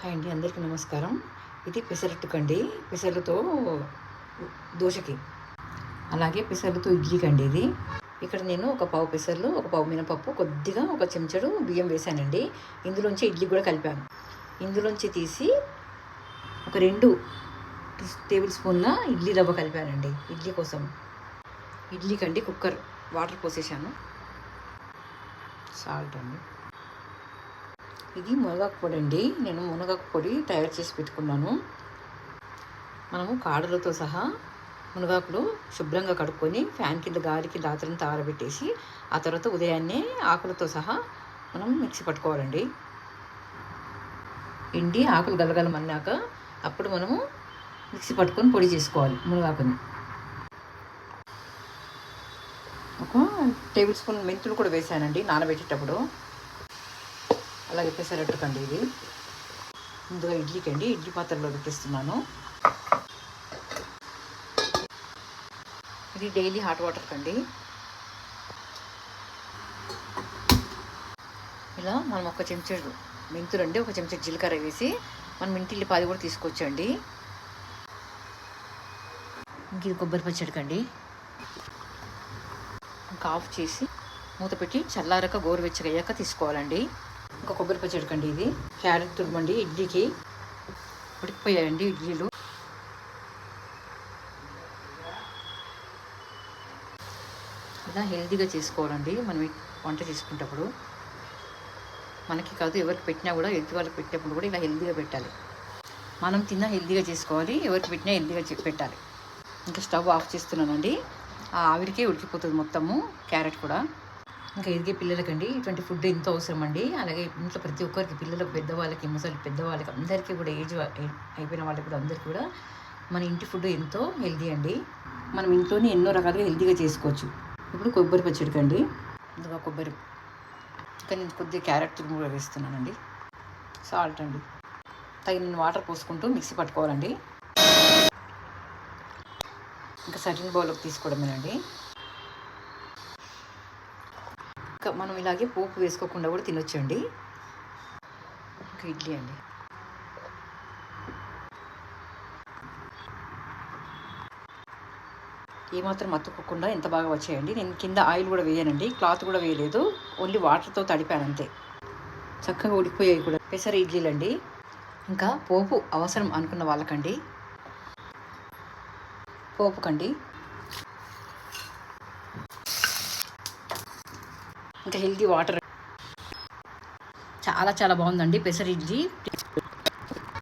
Hi అండి, అందరికీ నమస్కారం. ఇది పెసరట్టు కండి. పెసర్లతో దోశకి, అలాగే పెసర్లతో ఇడ్లీకి అండి ఇది. ఇక్కడ నేను ఒక పావు పెసర్లు, ఒక పావు మినపప్పు, కొద్దిగా ఒక చెంచాడు బియ్యం వేసానండి. ఇందులోంచి ఇడ్లీ కూడా కలిపాను. ఇందులోంచి తీసి ఒక 2 టేబుల్ స్పూన్ల ఇడ్లీ రవ్వ కలిపానండి ఇడ్లీ కోసం. ఇడ్లీకండి కుక్కర్ వాటర్ పోసేసాను. సాల్ట్ అండి. ఇది మునగాకు పొడి అండి. నేను మునగాకు పొడి తయారు చేసి పెట్టుకున్నాను. మనము కాడలతో సహా మునగాకులు శుభ్రంగా కడుక్కొని ఫ్యాన్ కింద గాలికి రాత్రంతా ఆరబెట్టేసి ఆ తర్వాత ఉదయాన్నే ఆకులతో సహా మనం మిక్సీ పట్టుకోవాలండి. ఎండి ఆకులు గలగలమన్నాక అప్పుడు మనము మిక్సీ పట్టుకొని పొడి చేసుకోవాలి మునగాకుని. ఒక టేబుల్ స్పూన్ మెంతులు కూడా వేసానండి నానబెట్టేటప్పుడు. అలాగే పెసరట్టుకండి ఇది. ముందుగా ఇడ్లీకండి, ఇడ్లీ పాత్రలో పెట్టిస్తున్నాను. ఇది డైలీ హాట్ వాటర్ కండి. ఇలా మనం ఒక చెంచాడు మెంతులు అండి, ఒక చెంచా జీలకర్ర వేసి మనం ఇంటిల్లి పాది కూడా తీసుకోవచ్చండి. ఇంక ఇది కొబ్బరి పచ్చడికండి. ఇంకా ఆఫ్ చేసి మూత పెట్టి చల్లారక గోరువెచ్చగా అయ్యాక తీసుకోవాలండి. ఇంకా కొబ్బరి పచ్చడికండి ఇది. క్యారెట్ తురుమండి, ఇడ్లీకి ఉడికిపోయాయండి ఇడ్లీలు. ఇలా హెల్తీగా చేసుకోవాలండి మనం వంట చేసుకునేటప్పుడు. మనకి కాదు, ఎవరికి పెట్టినా కూడా, ఎదుటి వాళ్ళకి పెట్టినప్పుడు కూడా ఇలా హెల్తీగా పెట్టాలి. మనం తిన్నా హెల్తీగా చేసుకోవాలి, ఎవరికి పెట్టినా హెల్తీగా పెట్టాలి. ఇంకా స్టవ్ ఆఫ్ చేస్తున్నానండి. ఆ ఆవిరికే ఉడికిపోతుంది మొత్తము క్యారెట్ కూడా. ఇంకా ఎదిగే పిల్లలకండి ఇటువంటి ఫుడ్ ఎంతో అవసరం అండి. అలాగే ఇంట్లో ప్రతి ఒక్కరికి, పిల్లలకు, పెద్దవాళ్ళకి, ముసలి పెద్దవాళ్ళకి, అందరికీ కూడా ఏజ్ అయిపోయిన వాళ్ళకి కూడా అందరికీ కూడా మన ఇంటి ఫుడ్ ఎంతో హెల్తీ అండి. మనం ఇంట్లోనే ఎన్నో రకాలుగా హెల్తీగా చేసుకోవచ్చు. ఇప్పుడు కొబ్బరి పచ్చడికండి. ముందుగా కొబ్బరి, ఇంకా నేను కొద్దిగా క్యారెట్ తురుము కూడా వేస్తున్నానండి. సాల్ట్ అండి. తగిన వాటర్ పోసుకుంటూ మిక్సీ పట్టుకోవాలండి. ఇంకా సర్వింగ్ బౌల్లోకి తీసుకోవడమేనండి. ఇంకా మనం ఇలాగే పోపు వేసుకోకుండా కూడా తినొచ్చండి. ఇంకా ఇడ్లీ అండి. ఏమాత్రం అతుక్కోకుండా ఎంత బాగా వచ్చాయండి. నేను కింద ఆయిల్ కూడా వేయనండి, క్లాత్ కూడా వేయలేదు, ఓన్లీ వాటర్తో తడిపాను అంతే. చక్కగా ఉడికిపోయాయి కూడా పెసర ఇడ్లీలండి. ఇంకా పోపు అవసరం అనుకున్న వాళ్ళకండి, పోపుకండి ఇంకా హెల్తీ వాటర్. చాలా చాలా బాగుందండి పెసర ఇడ్లీ.